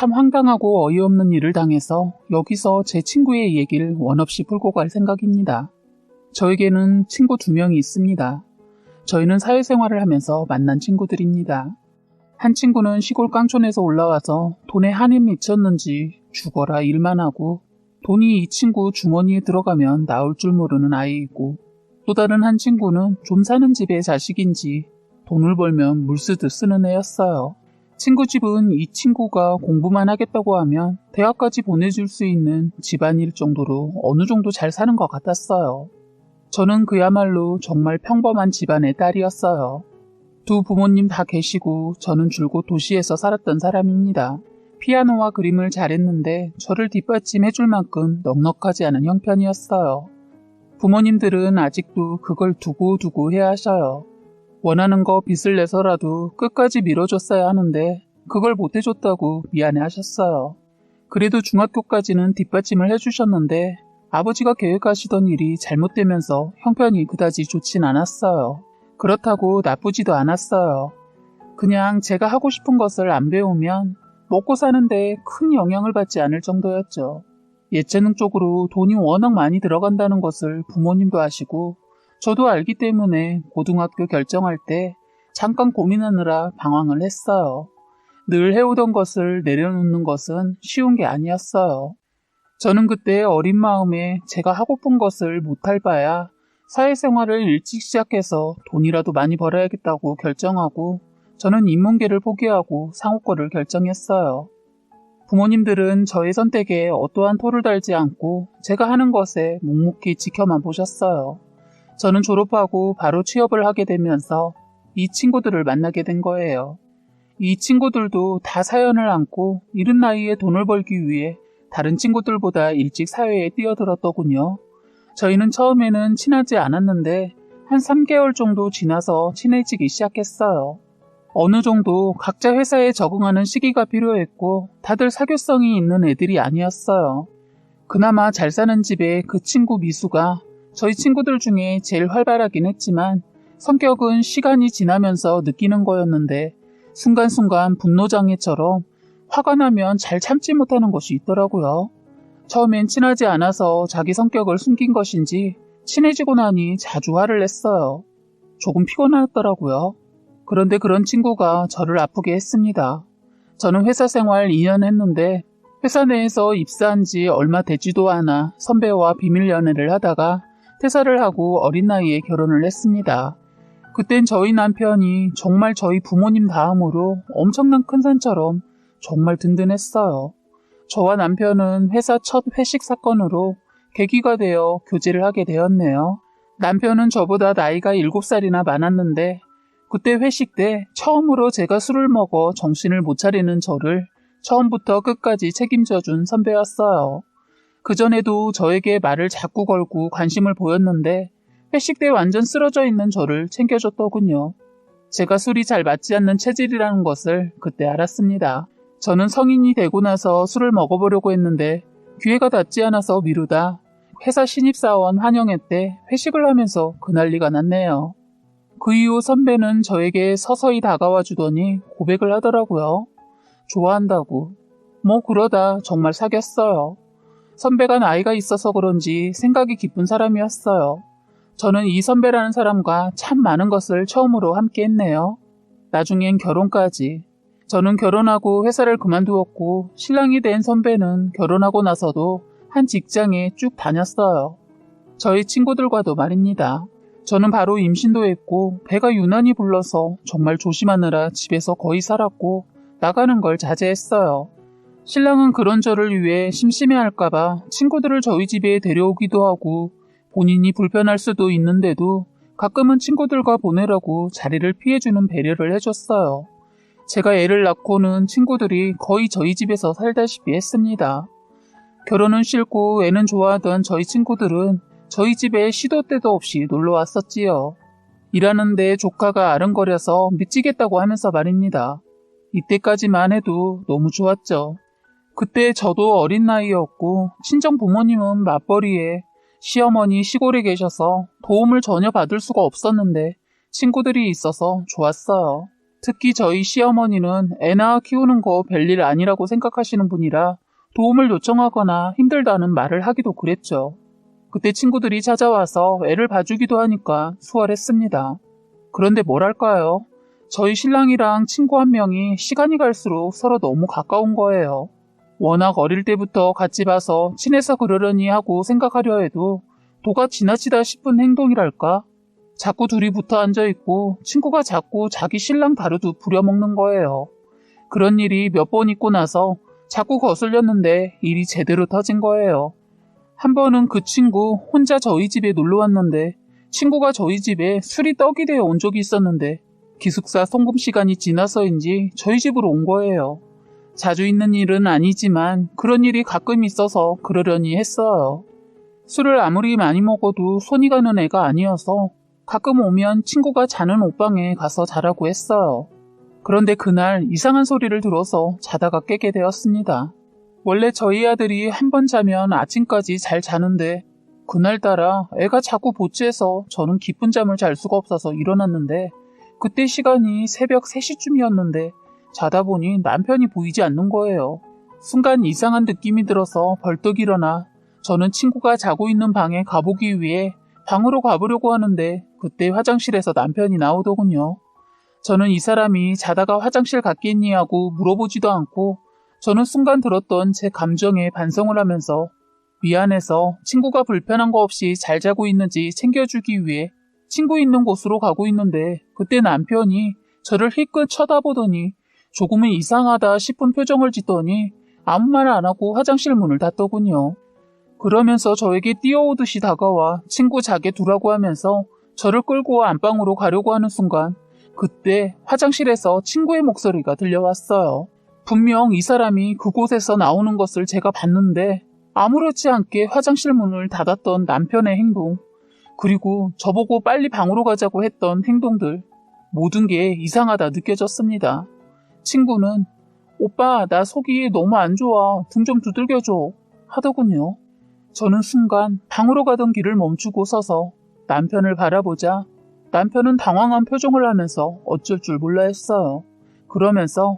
참 황당하고 어이없는 일을 당해서 여기서 제 친구의 얘기를 원없이 풀고 갈 생각입니다. 저에게는 친구 2명이 있습니다. 저희는 사회생활을 하면서 만난 친구들입니다. 한 친구는 시골 깡촌에서 올라와서 돈에 한이 미쳤는지 죽어라 일만 하고 돈이 이 친구 주머니에 들어가면 나올 줄 모르는 아이이고, 또 다른 한 친구는 좀 사는 집의 자식인지 돈을 벌면 물쓰듯 쓰는 애였어요. 친구 집은 이 친구가 공부만 하겠다고 하면 대학까지 보내줄 수 있는 집안일 정도로 어느 정도 잘 사는 것 같았어요. 저는 그야말로 정말 평범한 집안의 딸이었어요. 2 부모님 다 계시고 저는 줄곧 도시에서 살았던 사람입니다. 피아노와 그림을 잘했는데 저를 뒷받침해줄 만큼 넉넉하지 않은 형편이었어요. 부모님들은 아직도 그걸 두고두고 해야 하셔요. 원하는 거 빚을 내서라도 끝까지 밀어줬어야 하는데 그걸 못해줬다고 미안해하셨어요. 그래도 중학교까지는 뒷받침을 해주셨는데 아버지가 계획하시던 일이 잘못되면서 형편이 그다지 좋진 않았어요. 그렇다고 나쁘지도 않았어요. 그냥 제가 하고 싶은 것을 안 배우면 먹고 사는데 큰 영향을 받지 않을 정도였죠. 예체능 쪽으로 돈이 워낙 많이 들어간다는 것을 부모님도 아시고 저도 알기 때문에 고등학교 결정할 때 잠깐 고민하느라 방황을 했어요. 늘 해오던 것을 내려놓는 것은 쉬운 게 아니었어요. 저는 그때 어린 마음에 제가 하고픈 것을 못할 바야 사회생활을 일찍 시작해서 돈이라도 많이 벌어야겠다고 결정하고 저는 인문계를 포기하고 상호과를 결정했어요. 부모님들은 저의 선택에 어떠한 토를 달지 않고 제가 하는 것에 묵묵히 지켜만 보셨어요. 저는 졸업하고 바로 취업을 하게 되면서 이 친구들을 만나게 된 거예요. 이 친구들도 다 사연을 안고 이른 나이에 돈을 벌기 위해 다른 친구들보다 일찍 사회에 뛰어들었더군요. 저희는 처음에는 친하지 않았는데 한 3개월 정도 지나서 친해지기 시작했어요. 어느 정도 각자 회사에 적응하는 시기가 필요했고 다들 사교성이 있는 애들이 아니었어요. 그나마 잘 사는 집에 그 친구 미수가 저희 친구들 중에 제일 활발하긴 했지만 성격은 시간이 지나면서 느끼는 거였는데 순간순간 분노장애처럼 화가 나면 잘 참지 못하는 것이 있더라고요. 처음엔 친하지 않아서 자기 성격을 숨긴 것인지 친해지고 나니 자주 화를 냈어요. 조금 피곤하더라고요. 그런데 그런 친구가 저를 아프게 했습니다. 저는 회사 생활 2년 했는데 회사 내에서 입사한 지 얼마 되지도 않아 선배와 비밀 연애를 하다가 퇴사를 하고 어린 나이에 결혼을 했습니다. 그땐 저희 남편이 정말 저희 부모님 다음으로 엄청난 큰 산처럼 정말 든든했어요. 저와 남편은 회사 첫 회식 사건으로 계기가 되어 교제를 하게 되었네요. 남편은 저보다 나이가 7살이나 많았는데 그때 회식 때 처음으로 제가 술을 먹어 정신을 못 차리는 저를 처음부터 끝까지 책임져준 선배였어요. 그전에도 저에게 말을 자꾸 걸고 관심을 보였는데 회식 때 완전 쓰러져 있는 저를 챙겨줬더군요. 제가 술이 잘 맞지 않는 체질이라는 것을 그때 알았습니다. 저는 성인이 되고 나서 술을 먹어보려고 했는데 기회가 닿지 않아서 미루다 회사 신입사원 환영회 때 회식을 하면서 그 난리가 났네요. 그 이후 선배는 저에게 서서히 다가와 주더니 고백을 하더라고요. 좋아한다고. 뭐 그러다 정말 사귀었어요. 선배가 나이가 있어서 그런지 생각이 깊은 사람이었어요. 저는 이 선배라는 사람과 참 많은 것을 처음으로 함께 했네요. 나중엔 결혼까지. 저는 결혼하고 회사를 그만두었고 신랑이 된 선배는 결혼하고 나서도 한 직장에 쭉 다녔어요. 저희 친구들과도 말입니다. 저는 바로 임신도 했고 배가 유난히 불러서 정말 조심하느라 집에서 거의 살았고 나가는 걸 자제했어요. 신랑은 그런 저를 위해 심심해할까봐 친구들을 저희 집에 데려오기도 하고 본인이 불편할 수도 있는데도 가끔은 친구들과 보내라고 자리를 피해주는 배려를 해줬어요. 제가 애를 낳고는 친구들이 거의 저희 집에서 살다시피 했습니다. 결혼은 싫고 애는 좋아하던 저희 친구들은 저희 집에 시도 때도 없이 놀러 왔었지요. 일하는데 조카가 아른거려서 미치겠다고 하면서 말입니다. 이때까지만 해도 너무 좋았죠. 그때 저도 어린 나이였고 친정 부모님은 맞벌이에 시어머니 시골에 계셔서 도움을 전혀 받을 수가 없었는데 친구들이 있어서 좋았어요. 특히 저희 시어머니는 애 낳아 키우는 거 별일 아니라고 생각하시는 분이라 도움을 요청하거나 힘들다는 말을 하기도 그랬죠. 그때 친구들이 찾아와서 애를 봐주기도 하니까 수월했습니다. 그런데 뭐랄까요? 저희 신랑이랑 친구 한 명이 시간이 갈수록 서로 너무 가까운 거예요. 워낙 어릴 때부터 같이 봐서 친해서 그러려니 하고 생각하려 해도 도가 지나치다 싶은 행동이랄까? 자꾸 둘이 붙어 앉아있고 친구가 자꾸 자기 신랑 다루듯 부려먹는 거예요. 그런 일이 몇 번 있고 나서 자꾸 거슬렸는데 일이 제대로 터진 거예요. 한 번은 그 친구 혼자 저희 집에 놀러 왔는데 친구가 저희 집에 술이 떡이 되어 온 적이 있었는데 기숙사 송금 시간이 지나서인지 저희 집으로 온 거예요. 자주 있는 일은 아니지만 그런 일이 가끔 있어서 그러려니 했어요. 술을 아무리 많이 먹어도 손이 가는 애가 아니어서 가끔 오면 친구가 자는 옷방에 가서 자라고 했어요. 그런데 그날 이상한 소리를 들어서 자다가 깨게 되었습니다. 원래 저희 아들이 한 번 자면 아침까지 잘 자는데 그날따라 애가 자꾸 보채서 저는 깊은 잠을 잘 수가 없어서 일어났는데 그때 시간이 새벽 3시쯤이었는데 자다 보니 남편이 보이지 않는 거예요. 순간 이상한 느낌이 들어서 벌떡 일어나 저는 친구가 자고 있는 방에 가보기 위해 방으로 가보려고 하는데 그때 화장실에서 남편이 나오더군요. 저는 이 사람이 자다가 화장실 갔겠니 하고 물어보지도 않고 저는 순간 들었던 제 감정에 반성을 하면서 미안해서 친구가 불편한 거 없이 잘 자고 있는지 챙겨주기 위해 친구 있는 곳으로 가고 있는데 그때 남편이 저를 힐끗 쳐다보더니 조금은 이상하다 싶은 표정을 짓더니 아무 말 안 하고 화장실 문을 닫더군요. 그러면서 저에게 뛰어오듯이 다가와 친구 자게 두라고 하면서 저를 끌고 안방으로 가려고 하는 순간 그때 화장실에서 친구의 목소리가 들려왔어요. 분명 이 사람이 그곳에서 나오는 것을 제가 봤는데 아무렇지 않게 화장실 문을 닫았던 남편의 행동 그리고 저보고 빨리 방으로 가자고 했던 행동들 모든 게 이상하다 느껴졌습니다. 친구는 오빠 나 속이 너무 안 좋아 등 좀 두들겨줘 하더군요. 저는 순간 방으로 가던 길을 멈추고 서서 남편을 바라보자 남편은 당황한 표정을 하면서 어쩔 줄 몰라 했어요. 그러면서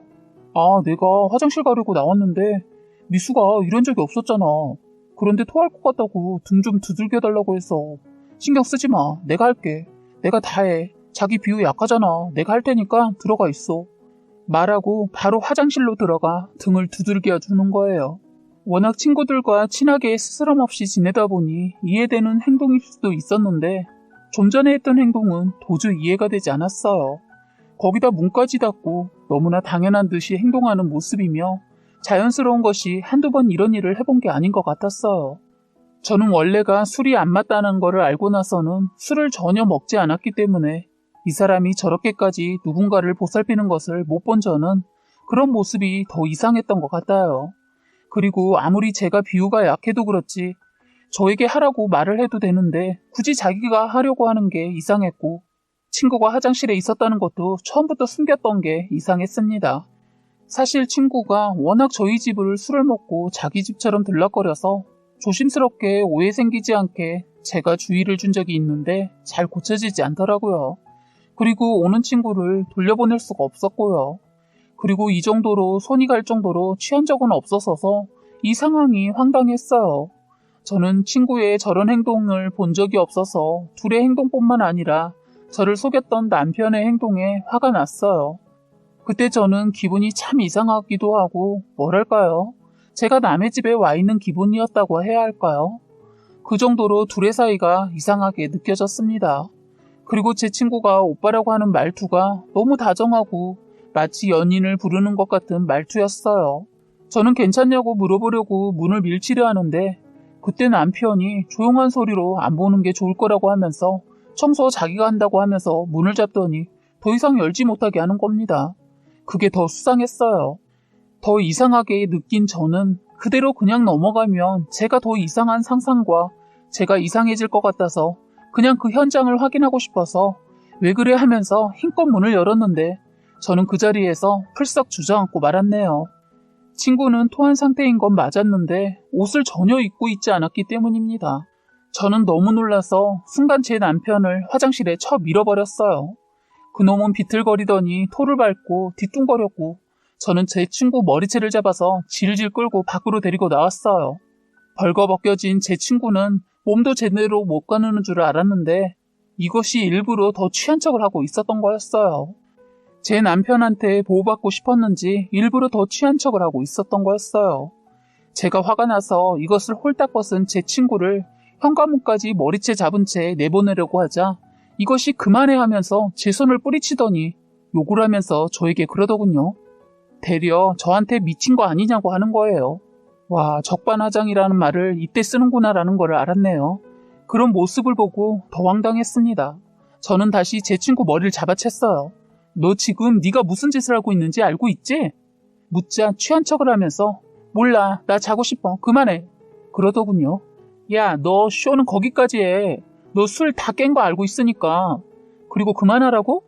내가 화장실 가려고 나왔는데 미수가 이런 적이 없었잖아. 그런데 토할 것 같다고 등 좀 두들겨달라고 해서 신경 쓰지 마. 내가 할게. 내가 다 해. 자기 비유 약하잖아. 내가 할 테니까 들어가 있어. 말하고 바로 화장실로 들어가 등을 두들겨 주는 거예요. 워낙 친구들과 친하게 스스럼 없이 지내다 보니 이해되는 행동일 수도 있었는데 좀 전에 했던 행동은 도저히 이해가 되지 않았어요. 거기다 문까지 닫고 너무나 당연한 듯이 행동하는 모습이며 자연스러운 것이 한두 번 이런 일을 해본 게 아닌 것 같았어요. 저는 원래가 술이 안 맞다는 거를 알고 나서는 술을 전혀 먹지 않았기 때문에 이 사람이 저렇게까지 누군가를 보살피는 것을 못 본 저는 그런 모습이 더 이상했던 것 같아요. 그리고 아무리 제가 비유가 약해도 그렇지 저에게 하라고 말을 해도 되는데 굳이 자기가 하려고 하는 게 이상했고 친구가 화장실에 있었다는 것도 처음부터 숨겼던 게 이상했습니다. 사실 친구가 워낙 저희 집을 술을 먹고 자기 집처럼 들락거려서 조심스럽게 오해 생기지 않게 제가 주의를 준 적이 있는데 잘 고쳐지지 않더라고요. 그리고 오는 친구를 돌려보낼 수가 없었고요. 그리고 이 정도로 손이 갈 정도로 취한 적은 없었어서 이 상황이 황당했어요. 저는 친구의 저런 행동을 본 적이 없어서 둘의 행동뿐만 아니라 저를 속였던 남편의 행동에 화가 났어요. 그때 저는 기분이 참 이상하기도 하고 뭐랄까요? 제가 남의 집에 와 있는 기분이었다고 해야 할까요? 그 정도로 둘의 사이가 이상하게 느껴졌습니다. 그리고 제 친구가 오빠라고 하는 말투가 너무 다정하고 마치 연인을 부르는 것 같은 말투였어요. 저는 괜찮냐고 물어보려고 문을 밀치려 하는데 그때 남편이 조용한 소리로 안 보는 게 좋을 거라고 하면서 청소 자기가 한다고 하면서 문을 잡더니 더 이상 열지 못하게 하는 겁니다. 그게 더 수상했어요. 더 이상하게 느낀 저는 그대로 그냥 넘어가면 제가 더 이상한 상상과 제가 이상해질 것 같아서 그냥 그 현장을 확인하고 싶어서 왜 그래 하면서 힘껏 문을 열었는데 저는 그 자리에서 풀썩 주저앉고 말았네요. 친구는 토한 상태인 건 맞았는데 옷을 전혀 입고 있지 않았기 때문입니다. 저는 너무 놀라서 순간 제 남편을 화장실에 쳐 밀어버렸어요. 그놈은 비틀거리더니 토를 밟고 뒤뚱거렸고 저는 제 친구 머리채를 잡아서 질질 끌고 밖으로 데리고 나왔어요. 벌거벗겨진 제 친구는 몸도 제대로 못 가누는 줄 알았는데 이것이 일부러 더 취한 척을 하고 있었던 거였어요. 제 남편한테 보호받고 싶었는지 일부러 더 취한 척을 하고 있었던 거였어요. 제가 화가 나서 이것을 홀딱 벗은 제 친구를 현관문까지 머리채 잡은 채 내보내려고 하자 이것이 그만해 하면서 제 손을 뿌리치더니 욕을 하면서 저에게 그러더군요. 되려 저한테 미친 거 아니냐고 하는 거예요. 와, 적반하장이라는 말을 이때 쓰는구나라는 걸 알았네요. 그런 모습을 보고 더 황당했습니다. 저는 다시 제 친구 머리를 잡아챘어요. 너 지금 네가 무슨 짓을 하고 있는지 알고 있지? 묻자 취한 척을 하면서 몰라, 나 자고 싶어, 그만해. 그러더군요. 야, 너 쇼는 거기까지 해. 너 술 다 깬 거 알고 있으니까. 그리고 그만하라고?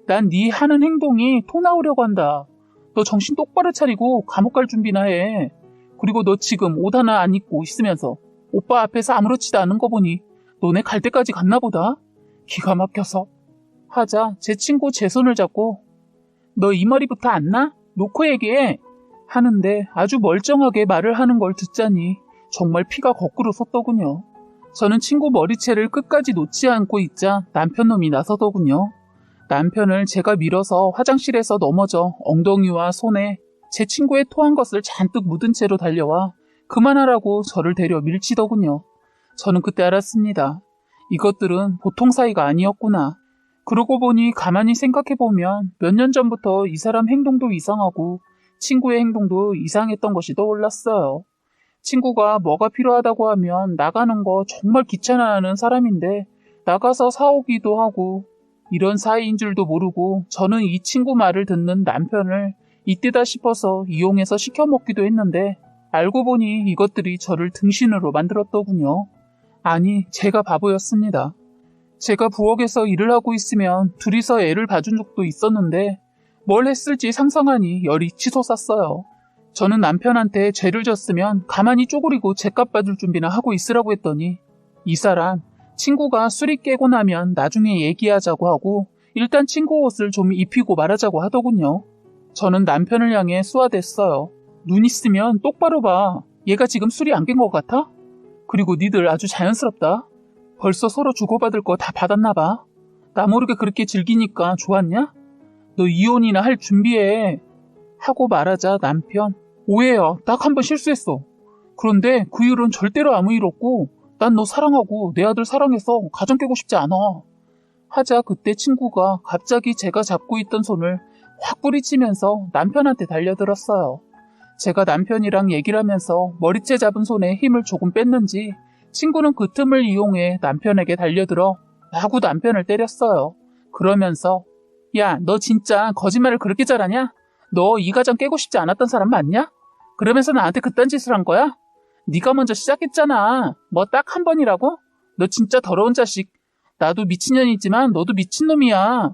난 네 하는 행동이 토 나오려고 한다. 너 정신 똑바로 차리고 감옥 갈 준비나 해. 그리고 너 지금 옷 하나 안 입고 있으면서 오빠 앞에서 아무렇지도 않은 거 보니 너네 갈 때까지 갔나 보다. 기가 막혀서. 하자 제 친구 제 손을 잡고 너 이 머리부터 안 나? 놓고 얘기해. 하는데 아주 멀쩡하게 말을 하는 걸 듣자니 정말 피가 거꾸로 솟더군요. 저는 친구 머리채를 끝까지 놓지 않고 있자 남편놈이 나서더군요. 남편을 제가 밀어서 화장실에서 넘어져 엉덩이와 손에 제 친구의 토한 것을 잔뜩 묻은 채로 달려와 그만하라고 저를 데려 밀치더군요. 저는 그때 알았습니다. 이것들은 보통 사이가 아니었구나. 그러고 보니 가만히 생각해보면 몇 년 전부터 이 사람 행동도 이상하고 친구의 행동도 이상했던 것이 떠올랐어요. 친구가 뭐가 필요하다고 하면 나가는 거 정말 귀찮아하는 사람인데 나가서 사오기도 하고 이런 사이인 줄도 모르고 저는 이 친구 말을 듣는 남편을 이때다 싶어서 이용해서 시켜먹기도 했는데 알고 보니 이것들이 저를 등신으로 만들었더군요. 아니, 제가 바보였습니다. 제가 부엌에서 일을 하고 있으면 둘이서 애를 봐준 적도 있었는데 뭘 했을지 상상하니 열이 치솟았어요. 저는 남편한테 죄를 졌으면 가만히 쪼그리고 죗값 받을 준비나 하고 있으라고 했더니 이 사람 친구가 술이 깨고 나면 나중에 얘기하자고 하고 일단 친구 옷을 좀 입히고 말하자고 하더군요. 저는 남편을 향해 쏘아댔어요. 눈 있으면 똑바로 봐. 얘가 지금 술이 안 깬 것 같아? 그리고 니들 아주 자연스럽다. 벌써 서로 주고받을 거 다 받았나 봐. 나 모르게 그렇게 즐기니까 좋았냐? 너 이혼이나 할 준비해. 하고 말하자 남편. 오해야. 딱 한 번 실수했어. 그런데 그 일은 절대로 아무 일 없고 난 너 사랑하고 내 아들 사랑해서 가정 깨고 싶지 않아. 하자 그때 친구가 갑자기 제가 잡고 있던 손을 확 뿌리치면서 남편한테 달려들었어요. 제가 남편이랑 얘기를 하면서 머리채 잡은 손에 힘을 조금 뺐는지 친구는 그 틈을 이용해 남편에게 달려들어 마구 남편을 때렸어요. 그러면서 야, 너 진짜 거짓말을 그렇게 잘하냐? 너 이 가정 깨고 싶지 않았던 사람 맞냐? 그러면서 나한테 그딴 짓을 한 거야? 네가 먼저 시작했잖아. 뭐 딱 한 번이라고? 너 진짜 더러운 자식. 나도 미친년이지만 너도 미친놈이야.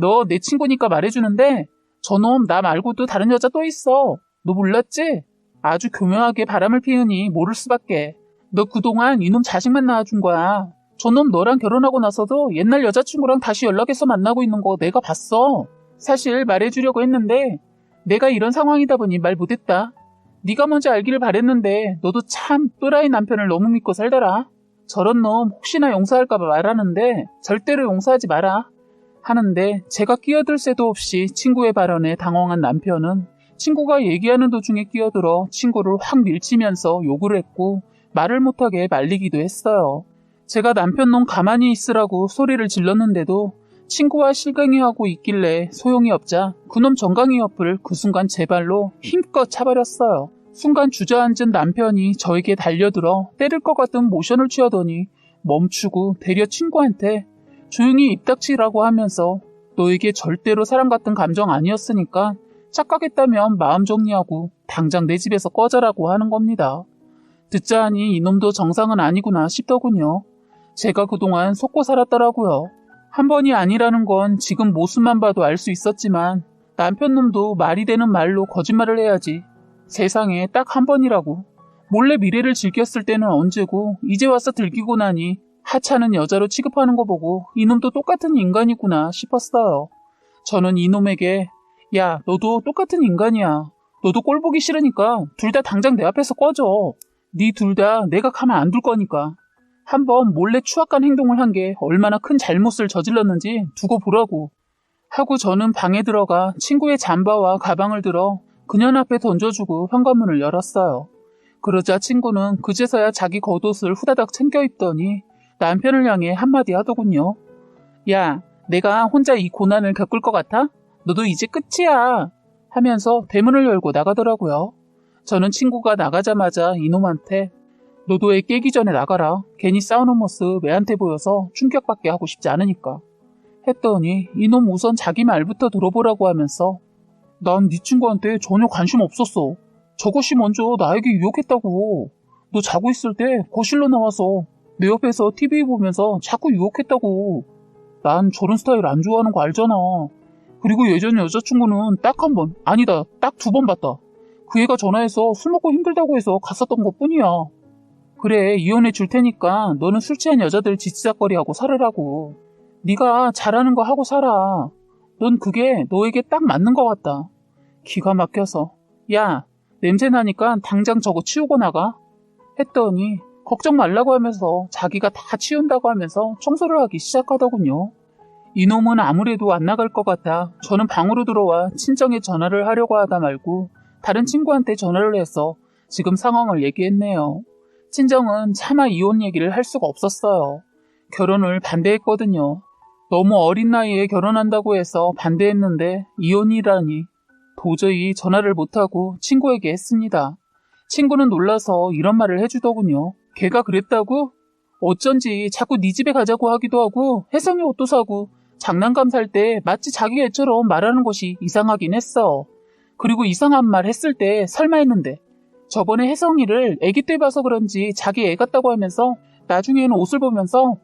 너 내 친구니까 말해주는데 저놈 나 말고도 다른 여자 또 있어. 너 몰랐지? 아주 교묘하게 바람을 피우니 모를 수밖에. 너 그동안 이놈 자식만 낳아준 거야. 저놈 너랑 결혼하고 나서도 옛날 여자친구랑 다시 연락해서 만나고 있는 거 내가 봤어. 사실 말해주려고 했는데 내가 이런 상황이다 보니 말 못했다. 네가 먼저 알기를 바랬는데 너도 참 또라이 남편을 너무 믿고 살더라. 저런 놈 혹시나 용서할까봐 말하는데 절대로 용서하지 마라. 하는데 제가 끼어들 새도 없이 친구의 발언에 당황한 남편은 친구가 얘기하는 도중에 끼어들어 친구를 확 밀치면서 욕을 했고 말을 못하게 말리기도 했어요. 제가 남편 놈 가만히 있으라고 소리를 질렀는데도 친구와 실강이하고 있길래 소용이 없자 그놈 정강이 옆을 그 순간 제 발로 힘껏 차버렸어요. 순간 주저앉은 남편이 저에게 달려들어 때릴 것 같은 모션을 취하더니 멈추고 대려 친구한테 조용히 입 닥치라고 하면서 너에게 절대로 사람 같은 감정 아니었으니까 착각했다면 마음 정리하고 당장 내 집에서 꺼져라고 하는 겁니다. 듣자 하니 이놈도 정상은 아니구나 싶더군요. 제가 그동안 속고 살았더라고요. 한 번이 아니라는 건 지금 모습만 봐도 알 수 있었지만 남편 놈도 말이 되는 말로 거짓말을 해야지. 세상에 딱 한 번이라고. 몰래 미래를 즐겼을 때는 언제고 이제 와서 들키고 나니 하찮은 여자로 취급하는 거 보고 이놈도 똑같은 인간이구나 싶었어요. 저는 이놈에게 야, 너도 똑같은 인간이야. 너도 꼴 보기 싫으니까 둘 다 당장 내 앞에서 꺼져. 네 둘 다 내가 가만 안 둘 거니까. 한번 몰래 추악한 행동을 한 게 얼마나 큰 잘못을 저질렀는지 두고 보라고. 하고 저는 방에 들어가 친구의 잠바와 가방을 들어 그녀 앞에 던져주고 현관문을 열었어요. 그러자 친구는 그제서야 자기 겉옷을 후다닥 챙겨 입더니 남편을 향해 한마디 하더군요. 야, 내가 혼자 이 고난을 겪을 것 같아? 너도 이제 끝이야. 하면서 대문을 열고 나가더라고요. 저는 친구가 나가자마자 이놈한테 너도 애 깨기 전에 나가라. 괜히 싸우는 모습 애한테 보여서 충격받게 하고 싶지 않으니까. 했더니 이놈 우선 자기 말부터 들어보라고 하면서 난 네 친구한테 전혀 관심 없었어. 저것이 먼저 나에게 유혹했다고. 너 자고 있을 때 거실로 나와서 내 옆에서 TV 보면서 자꾸 유혹했다고. 난 저런 스타일 안 좋아하는 거 알잖아. 그리고 예전 여자친구는 딱 한 번, 아니다, 딱 2번 봤다. 그 애가 전화해서 술 먹고 힘들다고 해서 갔었던 것뿐이야. 그래, 이혼해 줄 테니까 너는 술 취한 여자들 지지작거리하고 살으라고. 네가 잘하는 거 하고 살아. 넌 그게 너에게 딱 맞는 것 같다. 기가 막혀서 야, 냄새 나니까 당장 저거 치우고 나가. 했더니 걱정 말라고 하면서 자기가 다 치운다고 하면서 청소를 하기 시작하더군요. 이놈은 아무래도 안 나갈 것 같아 저는 방으로 들어와 친정에 전화를 하려고 하다 말고 다른 친구한테 전화를 해서 지금 상황을 얘기했네요. 친정은 차마 이혼 얘기를 할 수가 없었어요. 결혼을 반대했거든요. 너무 어린 나이에 결혼한다고 해서 반대했는데 이혼이라니. 도저히 전화를 못하고 친구에게 했습니다. 친구는 놀라서 이런 말을 해주더군요. 걔가 그랬다고? 어쩐지 자꾸 네 집에 가자고 하기도 하고 혜성이 옷도 사고 장난감 살 때 마치 자기 애처럼 말하는 것이 이상하긴 했어. 그리고 이상한 말 했을 때 설마 했는데 저번에 혜성이를 애기 때 봐서 그런지 자기 애 같다고 하면서 나중에는 옷을 보면서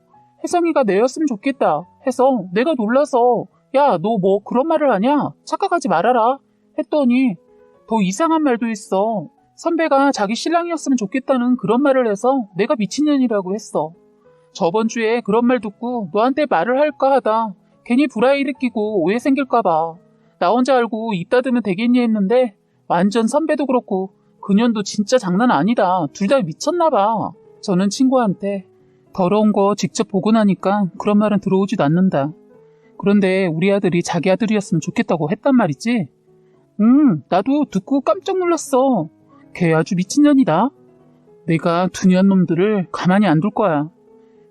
혜성이가 내였으면 좋겠다 해서 내가 놀라서 야, 너 뭐 그런 말을 하냐? 착각하지 말아라 했더니 더 이상한 말도 있어. 선배가 자기 신랑이었으면 좋겠다는 그런 말을 해서 내가 미친년이라고 했어. 저번 주에 그런 말 듣고 너한테 말을 할까 하다 괜히 불화에 일으키고 오해 생길까봐 나 혼자 알고 입 닫으면 되겠니 했는데 완전 선배도 그렇고 그년도 진짜 장난 아니다. 둘 다 미쳤나봐. 저는 친구한테 더러운 거 직접 보고 나니까 그런 말은 들어오지도 않는다. 그런데 우리 아들이 자기 아들이었으면 좋겠다고 했단 말이지? 나도 듣고 깜짝 놀랐어. 걔 아주 미친년이다. 내가 둔한 놈들을 가만히 안 둘 거야.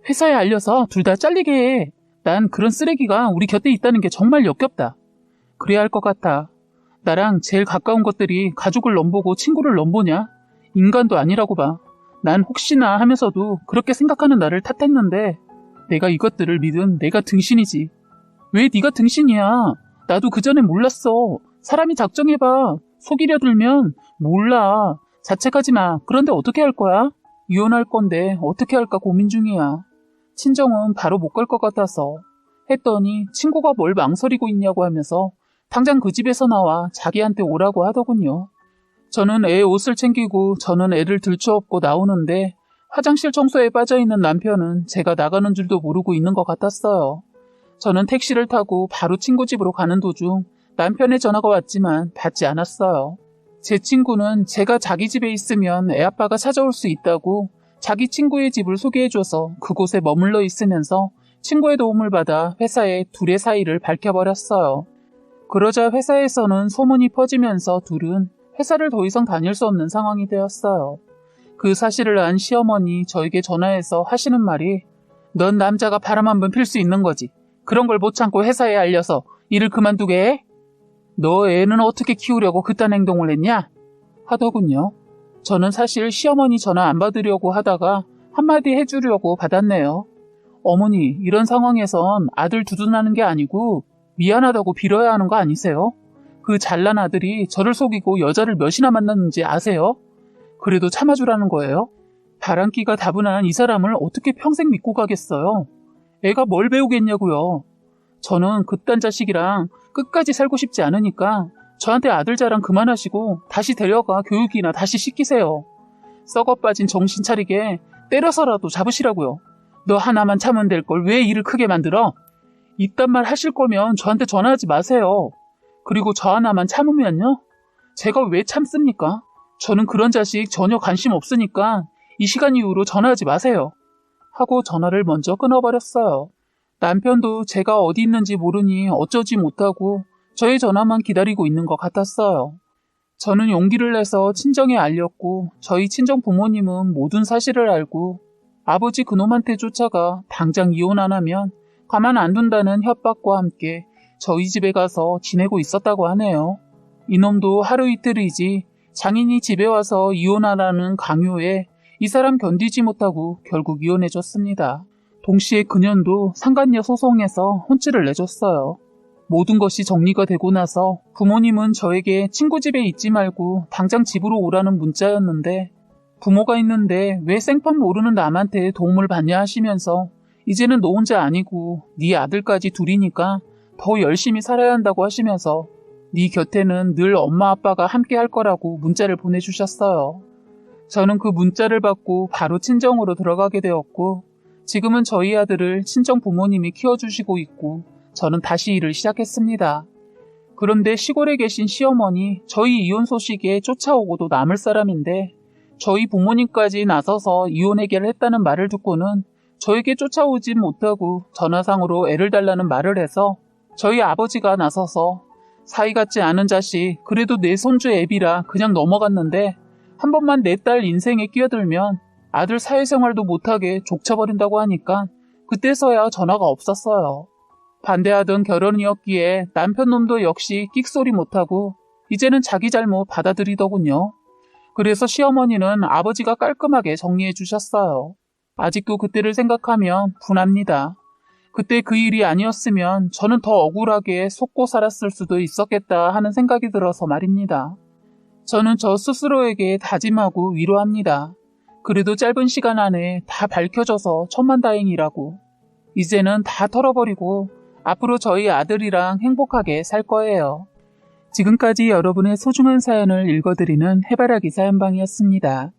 회사에 알려서 둘 다 잘리게 해. 난 그런 쓰레기가 우리 곁에 있다는 게 정말 역겹다. 그래야 할 것 같아. 나랑 제일 가까운 것들이 가족을 넘보고 친구를 넘보냐? 인간도 아니라고 봐. 난 혹시나 하면서도 그렇게 생각하는 나를 탓했는데 내가 이것들을 믿은 내가 등신이지. 왜 네가 등신이야? 나도 그전엔 몰랐어. 사람이 작정해봐. 속이려 들면 몰라. 자책하지 마. 그런데 어떻게 할 거야? 이혼할 건데 어떻게 할까 고민 중이야. 친정은 바로 못 갈 것 같아서. 했더니 친구가 뭘 망설이고 있냐고 하면서 당장 그 집에서 나와 자기한테 오라고 하더군요. 저는 애 옷을 챙기고 저는 애를 들쳐업고 나오는데 화장실 청소에 빠져있는 남편은 제가 나가는 줄도 모르고 있는 것 같았어요. 저는 택시를 타고 바로 친구 집으로 가는 도중 남편의 전화가 왔지만 받지 않았어요. 제 친구는 제가 자기 집에 있으면 애 아빠가 찾아올 수 있다고 자기 친구의 집을 소개해줘서 그곳에 머물러 있으면서 친구의 도움을 받아 회사에 둘의 사이를 밝혀버렸어요. 그러자 회사에서는 소문이 퍼지면서 둘은 회사를 더 이상 다닐 수 없는 상황이 되었어요. 그 사실을 안 시어머니 저에게 전화해서 하시는 말이 넌 남자가 바람 한 번 필 수 있는 거지. 그런 걸 못 참고 회사에 알려서 일을 그만두게 해? 너 애는 어떻게 키우려고 그딴 행동을 했냐? 하더군요. 저는 사실 시어머니 전화 안 받으려고 하다가 한마디 해주려고 받았네요. 어머니, 이런 상황에선 아들 두둔하는 게 아니고 미안하다고 빌어야 하는 거 아니세요? 그 잘난 아들이 저를 속이고 여자를 몇이나 만났는지 아세요? 그래도 참아주라는 거예요? 바람기가 다분한 이 사람을 어떻게 평생 믿고 가겠어요? 애가 뭘 배우겠냐고요. 저는 그딴 자식이랑 끝까지 살고 싶지 않으니까 저한테 아들 자랑 그만하시고 다시 데려가 교육이나 다시 시키세요. 썩어 빠진 정신 차리게 때려서라도 잡으시라고요. 너 하나만 참으면 될 걸 왜 일을 크게 만들어? 이딴 말 하실 거면 저한테 전화하지 마세요. 그리고 저 하나만 참으면요? 제가 왜 참습니까? 저는 그런 자식 전혀 관심 없으니까 이 시간 이후로 전화하지 마세요. 하고 전화를 먼저 끊어버렸어요. 남편도 제가 어디 있는지 모르니 어쩌지 못하고 저의 전화만 기다리고 있는 것 같았어요. 저는 용기를 내서 친정에 알렸고 저희 친정 부모님은 모든 사실을 알고 아버지 그놈한테 쫓아가 당장 이혼 안 하면 가만 안 둔다는 협박과 함께 저희 집에 가서 지내고 있었다고 하네요. 이놈도 하루 이틀이지 장인이 집에 와서 이혼하라는 강요에 이 사람 견디지 못하고 결국 이혼해줬습니다. 동시에 그년도 상간녀 소송에서 혼쭐을 내줬어요. 모든 것이 정리가 되고 나서 부모님은 저에게 친구 집에 있지 말고 당장 집으로 오라는 문자였는데 부모가 있는데 왜 생판 모르는 남한테 도움을 받냐 하시면서 이제는 너 혼자 아니고 네 아들까지 둘이니까 더 열심히 살아야 한다고 하시면서 네 곁에는 늘 엄마 아빠가 함께 할 거라고 문자를 보내주셨어요. 저는 그 문자를 받고 바로 친정으로 들어가게 되었고 지금은 저희 아들을 친정 부모님이 키워주시고 있고 저는 다시 일을 시작했습니다. 그런데 시골에 계신 시어머니 저희 이혼 소식에 쫓아오고도 남을 사람인데 저희 부모님까지 나서서 이혼 해결을 했다는 말을 듣고는 저에게 쫓아오진 못하고 전화상으로 애를 달라는 말을 해서 저희 아버지가 나서서 사이 같지 않은 자식 그래도 내 손주 애비라 그냥 넘어갔는데 한 번만 내 딸 인생에 끼어들면 아들 사회생활도 못하게 족쳐버린다고 하니까 그때서야 전화가 없었어요. 반대하던 결혼이었기에 남편 놈도 역시 끽소리 못하고 이제는 자기 잘못 받아들이더군요. 그래서 시어머니는 아버지가 깔끔하게 정리해 주셨어요. 아직도 그때를 생각하면 분합니다. 그때 그 일이 아니었으면 저는 더 억울하게 속고 살았을 수도 있었겠다 하는 생각이 들어서 말입니다. 저는 저 스스로에게 다짐하고 위로합니다. 그래도 짧은 시간 안에 다 밝혀져서 천만다행이라고. 이제는 다 털어버리고 앞으로 저희 아들이랑 행복하게 살 거예요. 지금까지 여러분의 소중한 사연을 읽어드리는 해바라기 사연방이었습니다.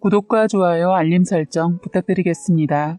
구독과 좋아요, 알림 설정 부탁드리겠습니다.